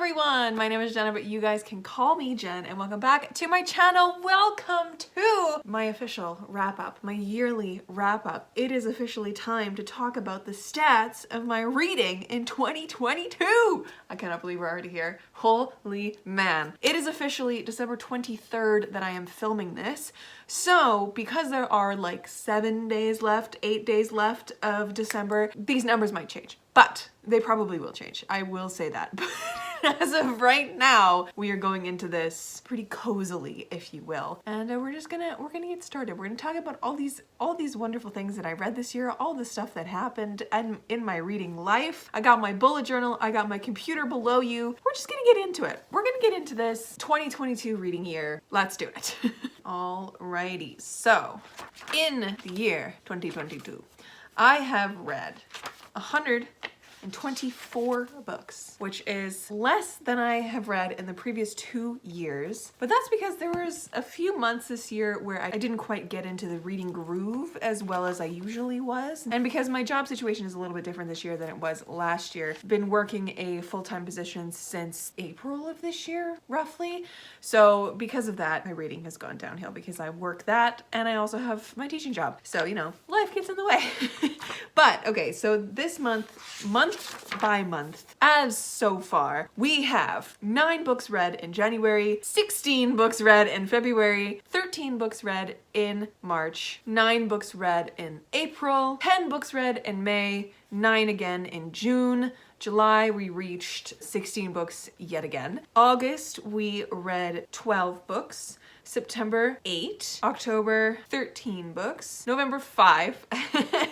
everyone, my name is Jenna, but you guys can call me Jen, and welcome back to my channel. Welcome to my official wrap-up, my yearly wrap-up. It is officially time to talk about the stats of my reading in 2022. I cannot believe we're already here. Holy man. It is officially December 23rd that I am filming this. So because there are like 7 days left, 8 days left of December, these numbers might change. But they probably will change. I will say that. But as of right now, we are going into this pretty cozily, if you will. And we're gonna get started. We're gonna talk about all these wonderful things that I read this year, all the stuff that happened in my reading life. I got my bullet journal, I got my computer below you. We're just gonna get into it. We're gonna get into this 2022 reading year. Let's do it. Alrighty, so in the year 2022, I have read 124 books, which is less than I have read in the previous 2 years. But that's because there was a few months this year where I didn't quite get into the reading groove as well as I usually was. And because my job situation is a little bit different this year than it was last year. Been working a full-time position since April of this year, roughly. So because of that, my reading has gone downhill because I work that and I also have my teaching job. So, you know, life gets in the way. But okay, so this month by month, as so far, we have 9 books read in January, 16 books read in February, 13 books read in March, 9 books read in April, 10 books read in May, 9 again in June. July, we reached 16 books yet again. August, we read 12 books. September 8, October 13 books, November 5,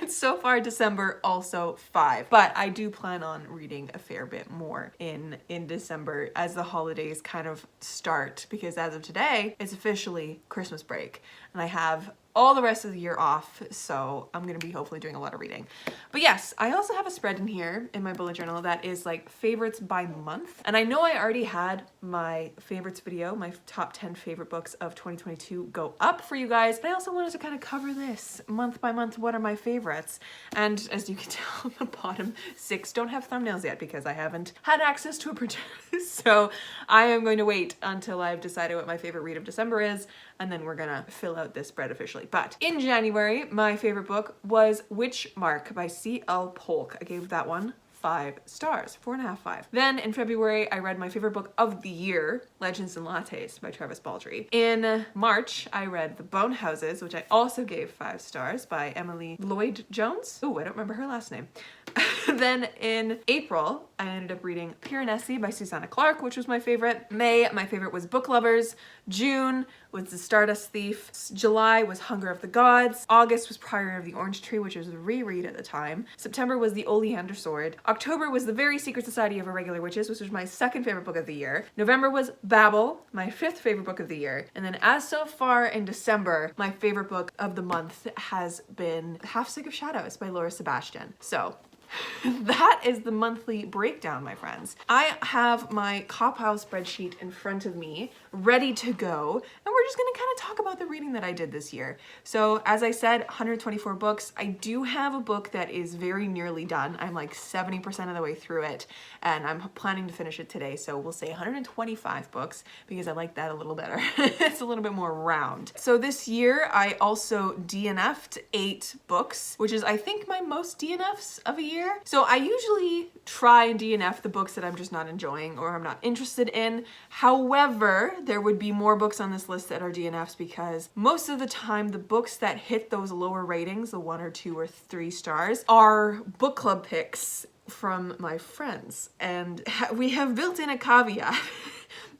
and so far December also 5. But I do plan on reading a fair bit more in December as the holidays kind of start, because as of today, it's officially Christmas break and I have all the rest of the year off, so I'm gonna be hopefully doing a lot of reading. But yes, I also have a spread in here in my bullet journal that is like favorites by month. And I know I already had my favorites video, my top 10 favorite books of 2022 go up for you guys, but I also wanted to kind of cover this month by month, what are my favorites? And as you can tell, the bottom 6 don't have thumbnails yet because I haven't had access to a printer. So I am going to wait until I've decided what my favorite read of December is, and then we're gonna fill out this spread officially. But in January, my favorite book was Witchmark by C.L. Polk. I gave that one 5 stars, 4.5, 5. Then in February, I read my favorite book of the year, Legends and Lattes by Travis Baldree. In March, I read The Bone Houses, which I also gave 5 stars by Emily Lloyd-Jones. Oh, I don't remember her last name. Then in April, I ended up reading Piranesi by Susanna Clarke, which was my favorite. May, my favorite was Book Lovers. June was The Stardust Thief. July was Hunger of the Gods. August was Priory of the Orange Tree, which was a reread at the time. September was The Oleander Sword. October was The Very Secret Society of Irregular Witches, which was my 2nd favorite book of the year. November was Babel, my 5th favorite book of the year. And then as so far in December, my favorite book of the month has been Half Sick of Shadows by Laura Sebastian. So that is the monthly breakdown, my friends. I have my Cophow spreadsheet in front of me, ready to go, and we're just gonna kind of talk about the reading that I did this year. So as I said, 124 books. I do have a book that is very nearly done. I'm like 70% of the way through it, and I'm planning to finish it today. So we'll say 125 books because I like that a little better. It's a little bit more round. So this year, I also DNF'd 8 books, which is I think my most DNFs of a year. So I usually try and DNF the books that I'm just not enjoying or I'm not interested in. However, there would be more books on this list that are DNFs because most of the time the books that hit those lower ratings, the 1 or 2 or 3 stars, are book club picks from my friends. And we have built in a caveat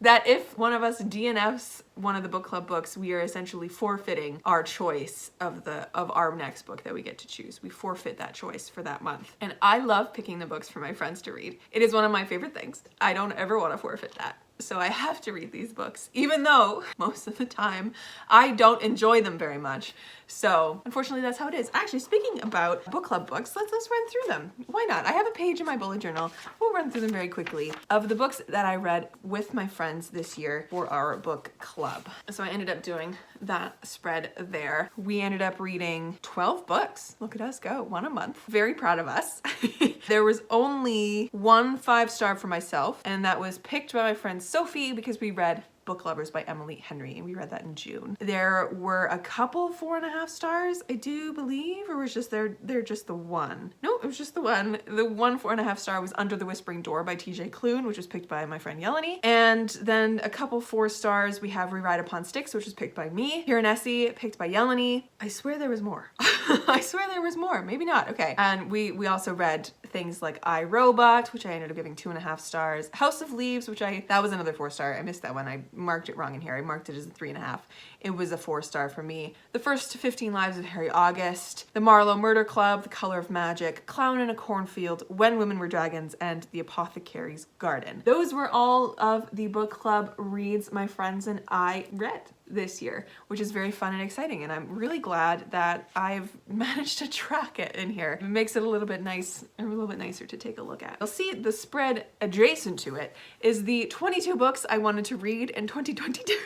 that if one of us DNFs one of the book club books, we are essentially forfeiting our choice of our next book that we get to choose. We forfeit that choice for that month. And I love picking the books for my friends to read. It is one of my favorite things. I don't ever want to forfeit that. So I have to read these books, even though most of the time I don't enjoy them very much. So unfortunately, that's how it is. Actually, speaking about book club books, let's run through them. Why not? I have a page in my bullet journal. We'll run through them very quickly of the books that I read with my friends this year for our book club. club. So I ended up doing that spread there. We ended up reading 12 books. Look at us go, one a month. Very proud of us. There was only one 5-star for myself, and that was picked by my friend Sophie because we read Book Lovers by Emily Henry, and we read that in June. There were a couple 4.5 stars, I do believe, or was just they're just the one. No, it was just the one. The one 4.5 star was Under the Whispering Door by TJ Klune, which was picked by my friend Yeleni. And then a couple 4 stars, we have Rewrite Upon Sticks, which was picked by me. Piranesi, picked by Yeleni. I swear there was more. I swear there was more. Maybe not. Okay. And we also read things like I, Robot, which I ended up giving 2.5 stars. House of Leaves, which that was another 4-star. I missed that one. I marked it wrong in here. I marked it as a 3.5. It was a 4-star for me. The First 15 Lives of Harry August, The Marlowe Murder Club, The Color of Magic, Clown in a Cornfield, When Women Were Dragons, and The Apothecary's Garden. Those were all of the book club reads my friends and I read this year, which is very fun and exciting, and I'm really glad that I've managed to track it in here. It makes it a little bit nicer to take a look at. You'll see the spread adjacent to it is the 22 books I wanted to read in 2022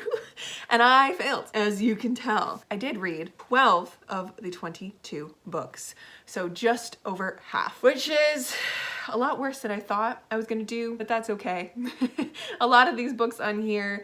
and I failed, as you can tell. I did read 12 of the 22 books, so just over half, which is a lot worse than I thought I was gonna do, but that's okay. A lot of these books on here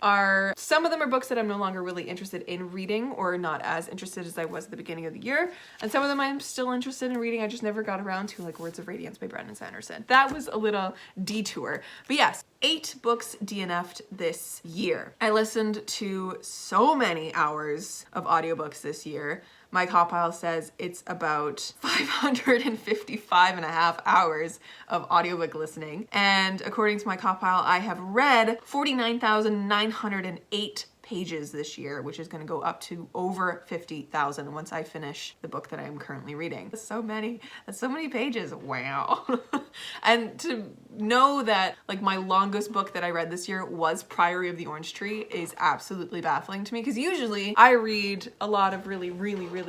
some of them are books that I'm no longer really interested in reading, or not as interested as I was at the beginning of the year, and some of them I'm still interested in reading. I just never got around to, like Words of Radiance by Brandon Sanderson. That was a little detour, but yes, 8 books DNF'd this year. I listened to so many hours of audiobooks this year. My Cawpile says it's about 555.5 hours of audiobook listening. And according to my Cawpile, I have read 49,908 pages this year, which is going to go up to over 50,000 once I finish the book that I am currently reading. That's so many pages. Wow. And to know that like my longest book that I read this year was Priory of the Orange Tree is absolutely baffling to me, because usually I read a lot of really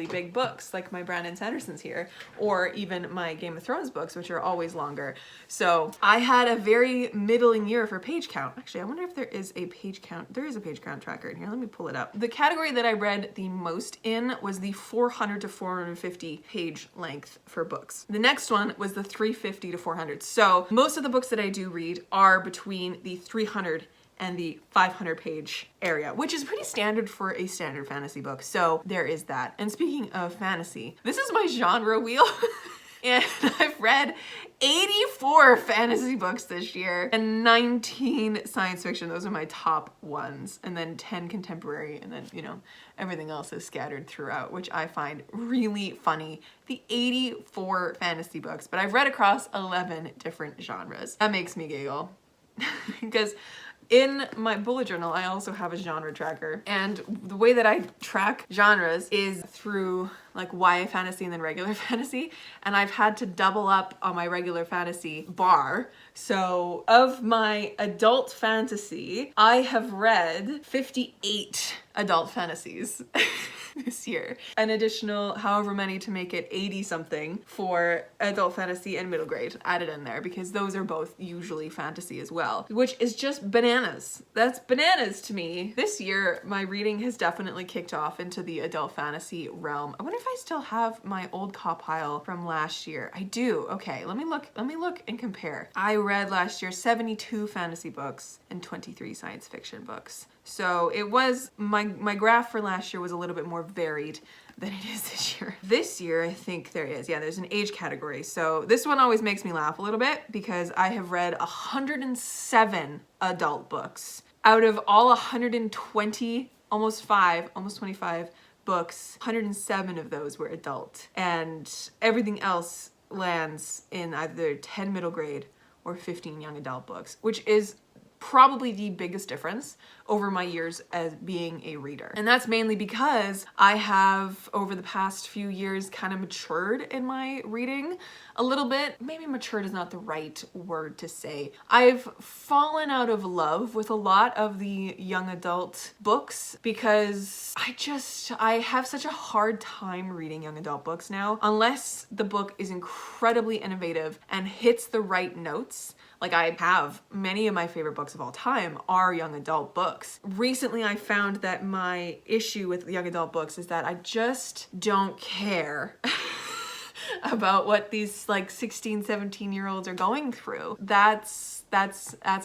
big books like my Brandon Sanderson's here, or even my Game of Thrones books, which are always longer. So I had a very middling year for page count. Actually, I wonder if there is a page count. There is a page count tracker in here. Let me pull it up. The category that I read the most in was the 400 to 450 page length for books. The next one was the 350 to 400. So most of the books that I do read are between the 300 and the 500 page area, which is pretty standard for a standard fantasy book. So there is that. And speaking of fantasy, this is my genre wheel. And I've read 84 fantasy books this year and 19 science fiction. Those are my top ones. And then 10 contemporary, and then, you know, everything else is scattered throughout, which I find really funny. The 84 fantasy books, but I've read across 11 different genres. That makes me giggle because in my bullet journal, I also have a genre tracker, and the way that I track genres is through like YA fantasy and then regular fantasy, and I've had to double up on my regular fantasy bar. So of my adult fantasy, I have read 58 adult fantasies this year. An additional however many to make it 80 something for adult fantasy and middle grade added in there, because those are both usually fantasy as well, which is just bananas. That's bananas to me. This year, my reading has definitely kicked off into the adult fantasy realm. I wonder if I still have my old Cawpile from last year. I do. Okay, let me look and compare. I read last year 72 fantasy books and 23 science fiction books. So it was, my graph for last year was a little bit more varied than it is this year. This year, I think there is. Yeah, there's an age category. So this one always makes me laugh a little bit because I have read 107 adult books. Out of all 120, almost 25 books, 107 of those were adult. And everything else lands in either 10 middle grade or 15 young adult books, which is probably the biggest difference over my years as being a reader. And that's mainly because I have, over the past few years, kind of matured in my reading a little bit. Maybe matured is not the right word to say. I've fallen out of love with a lot of the young adult books because I have such a hard time reading young adult books now. Unless the book is incredibly innovative and hits the right notes, Like, I have many of my favorite books of all time are young adult books. Recently, I found that my issue with young adult books is that I just don't care about what these like 16, 17-year-olds are going through. That's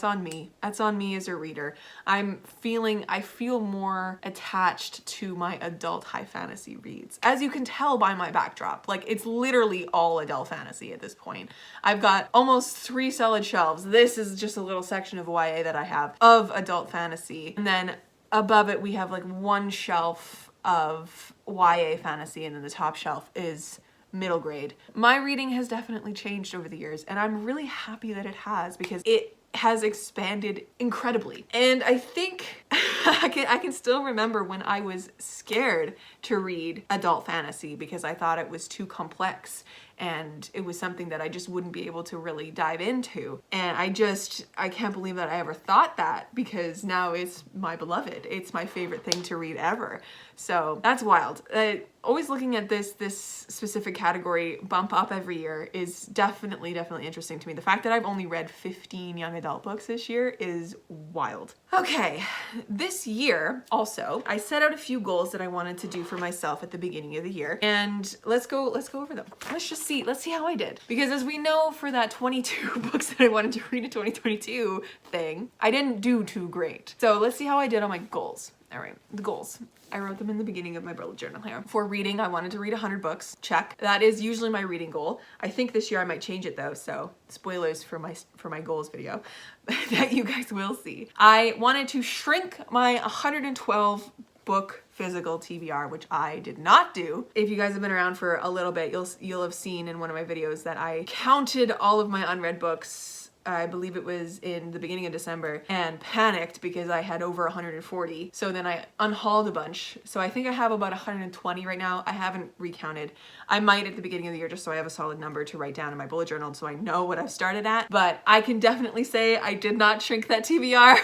on me. That's on me as a reader. I feel more attached to my adult high fantasy reads. As you can tell by my backdrop, like it's literally all adult fantasy at this point. I've got almost 3 solid shelves. This is just a little section of YA that I have of adult fantasy. And then above it we have like 1 shelf of YA fantasy, and then the top shelf is middle grade. My reading has definitely changed over the years, and I'm really happy that it has, because it has expanded incredibly. And I think I can still remember when I was scared to read adult fantasy because I thought it was too complex and it was something that I just wouldn't be able to really dive into. And I can't believe that I ever thought that, because now it's my beloved. It's my favorite thing to read ever. So that's wild. Always looking at this specific category bump up every year is definitely interesting to me. The fact that I've only read 15 young adult books this year is wild. Okay, this year also, I set out a few goals that I wanted to do for myself at the beginning of the year, and let's go over them. Let's see how I did. Because as we know, for that 22 books that I wanted to read in 2022 thing, I didn't do too great. So let's see how I did on my goals. All right, the goals. I wrote them in the beginning of my bullet journal here. For reading, I wanted to read 100 books. Check. That is usually my reading goal. I think this year I might change it though, so spoilers for my goals video that you guys will see. I wanted to shrink my 112 book physical TBR, which I did not do. If you guys have been around for a little bit, you'll have seen in one of my videos that I counted all of my unread books, I believe it was in the beginning of December, and panicked because I had over 140. So then I unhauled a bunch. So I think I have about 120 right now. I haven't recounted. I might at the beginning of the year, just so I have a solid number to write down in my bullet journal so I know what I've started at. But I can definitely say I did not shrink that TBR.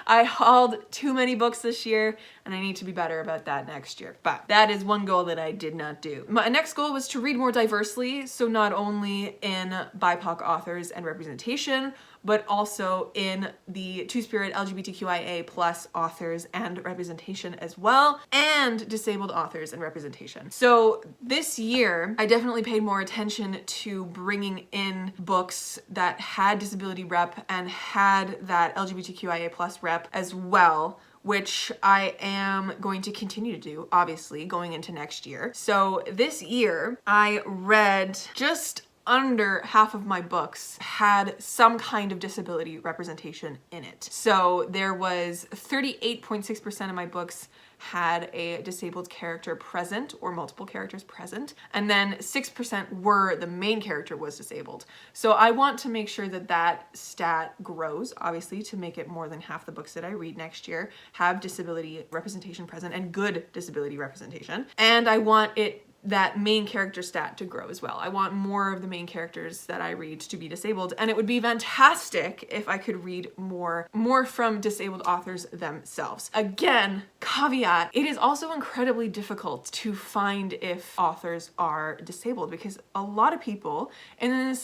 I hauled too many books this year, and I need to be better about that next year. But that is one goal that I did not do. My next goal was to read more diversely, so not only in BIPOC authors and representation, but also in the Two-Spirit LGBTQIA+ authors and representation as well, and disabled authors and representation. So this year, I definitely paid more attention to bringing in books that had disability rep and had that LGBTQIA+ rep as well, which I am going to continue to do, obviously, going into next year. So this year, I read just under half of my books had some kind of disability representation in it. So there was 38.6% of my books had a disabled character present or multiple characters present, and then 6% were the main character was disabled. So I want to make sure that that stat grows, obviously, to make it more than half the books that I read next year have disability representation present, and good disability representation. And I want that main character stat to grow as well. I want more of the main characters that I read to be disabled, and it would be fantastic if I could read more from disabled authors themselves. Again, caveat, it is also incredibly difficult to find if authors are disabled, because a lot of people, and in the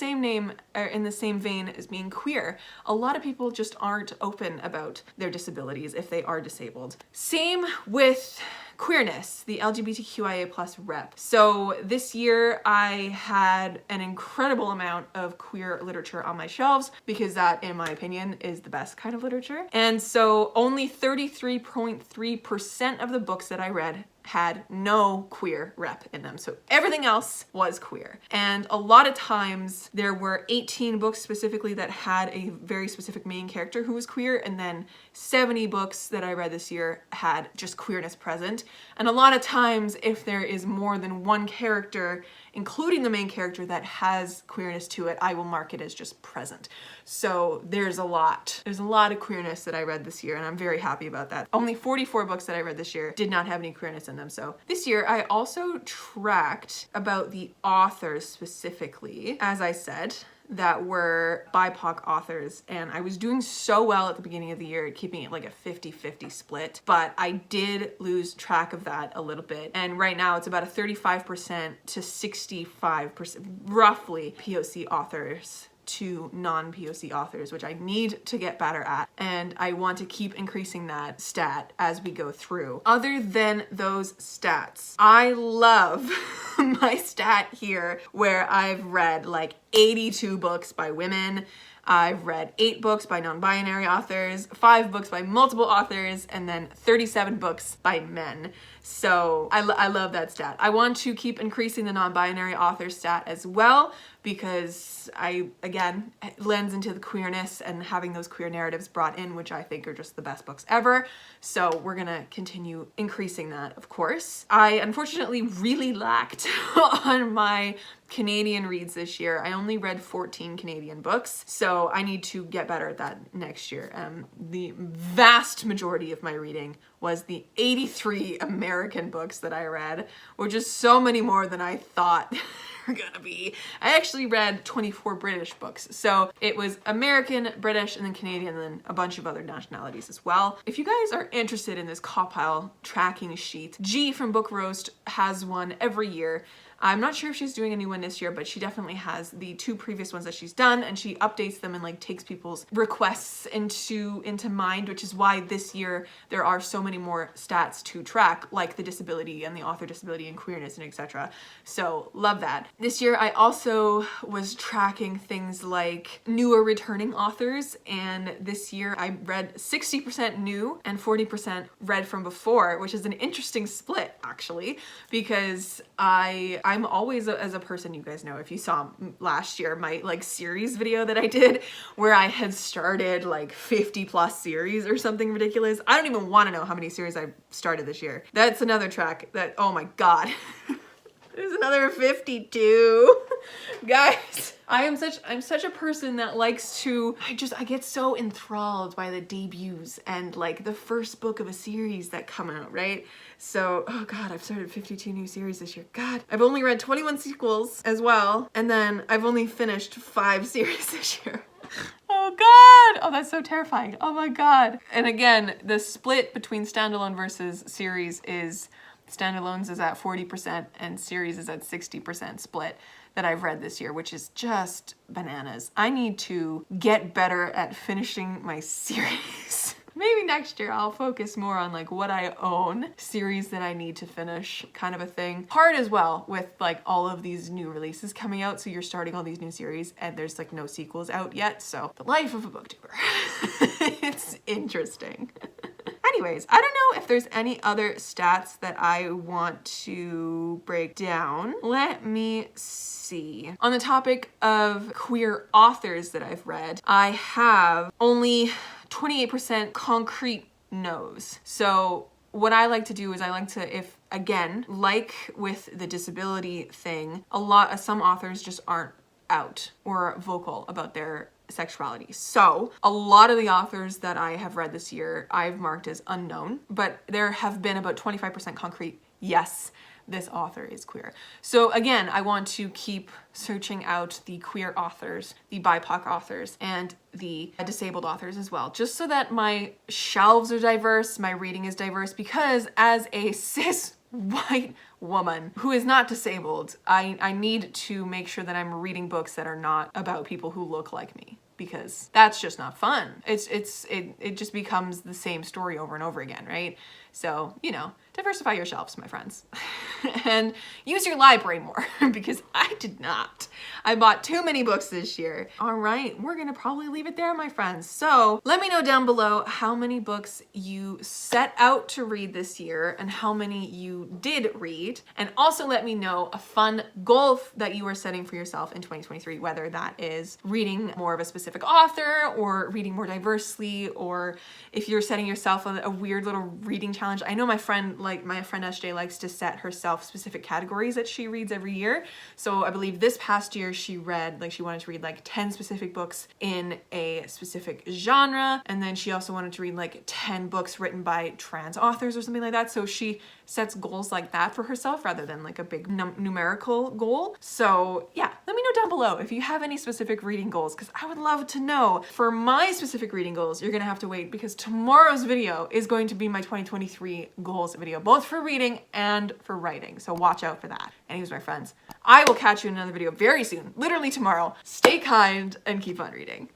same vein as being queer, a lot of people just aren't open about their disabilities if they are disabled. Same with queerness, the LGBTQIA+ rep. So this year I had an incredible amount of queer literature on my shelves, because that, in my opinion, is the best kind of literature. And so only 33.3% of the books that I read had no queer rep in them. So everything else was queer. And a lot of times there were 18 books specifically that had a very specific main character who was queer, and then 70 books that I read this year had just queerness present. And a lot of times, if there is more than one character, including the main character, that has queerness to it, I will mark it as just present. So there's a lot of queerness that I read this year, and I'm very happy about that. Only 44 books that I read this year did not have any queerness in them. So this year I also tracked about the authors specifically, as I said, that were BIPOC authors, and I was doing so well at the beginning of the year, keeping it like a 50-50 split, but I did lose track of that a little bit, and right now it's about a 35% to 65% roughly POC authors to non-POC authors, which I need to get better at, and I want to keep increasing that stat as we go through. Other than those stats, I love my stat here where I've read like 82 books by women. I've read 8 books by non-binary authors, 5 books by multiple authors, and then 37 books by men. So I love that stat. I want to keep increasing the non-binary author stat as well, because again, it lends into the queerness and having those queer narratives brought in, which I think are just the best books ever. So we're gonna continue increasing that, of course. I unfortunately really lacked on my Canadian reads this year. I only read 14 Canadian books, so I need to get better at that next year. The vast majority of my reading was the 83 American books that I read, which is so many more than I thought were gonna be. I actually read 24 British books. So it was American, British, and then Canadian, and then a bunch of other nationalities as well. If you guys are interested in this CAWPILE tracking sheet, G from Book Roast has one every year. I'm not sure if she's doing a new one this year, but she definitely has the 2 previous ones that she's done, and she updates them and like takes people's requests into mind, which is why this year there are so many more stats to track, like the disability and the author disability and queerness and etc. So love that. This year I also was tracking things like newer returning authors, and this year I read 60% new and 40% read from before, which is an interesting split actually, because I'm always, as a person, you guys know, if you saw last year, my like series video that I did where I had started like 50 plus series or something ridiculous. I don't even want to know how many series I started this year. That's another track that, oh my God. There's another 52. Guys, I'm such a person that likes to, I get so enthralled by the debuts and like the first book of a series that come out, right? So, oh God, I've started 52 new series this year. God, I've only read 21 sequels as well. And then I've only finished 5 series this year. Oh God, oh that's so terrifying. Oh my God. And again, the split between standalone versus series is standalones is at 40% and series is at 60% split that I've read this year, which is just bananas. I need to get better at finishing my series. Maybe next year I'll focus more on like what I own, series that I need to finish, kind of a thing. Hard as well with like all of these new releases coming out, so you're starting all these new series and there's like no sequels out yet, so the life of a booktuber. It's interesting. Anyways, I don't know if there's any other stats that I want to break down. Let me see. On the topic of queer authors that I've read, I have only 28% concrete no's. So what I like to do is I like to, if again, like with the disability thing, some authors just aren't out or vocal about their sexuality. So a lot of the authors that I have read this year, I've marked as unknown, but there have been about 25% concrete, yes, this author is queer. So again, I want to keep searching out the queer authors, the BIPOC authors, and the disabled authors as well, just so that my shelves are diverse, my reading is diverse, because as a cis white woman who is not disabled, I need to make sure that I'm reading books that are not about people who look like me, because that's just not fun. It just becomes the same story over and over again, right? So, you know, diversify your shelves, my friends. And use your library more, because I did not. I bought too many books this year. All right, we're gonna probably leave it there, my friends. So let me know down below how many books you set out to read this year and how many you did read. And also let me know a fun goal that you are setting for yourself in 2023, whether that is reading more of a specific author or reading more diversely, or if you're setting yourself a weird little reading challenge. I know my friend SJ likes to set herself specific categories that she reads every year. So I believe this past year she wanted to read like 10 specific books in a specific genre, and then she also wanted to read like 10 books written by trans authors or something like that. So she sets goals like that for herself rather than like a big numerical goal. So yeah, Let me know down below if you have any specific reading goals, because I would love to know. For my specific reading goals, you're gonna have to wait because tomorrow's video is going to be my 2023 goals video, both for reading and for writing. So watch out for that. Anyways, my friends, I will catch you in another video very soon, literally tomorrow. Stay kind and keep on reading.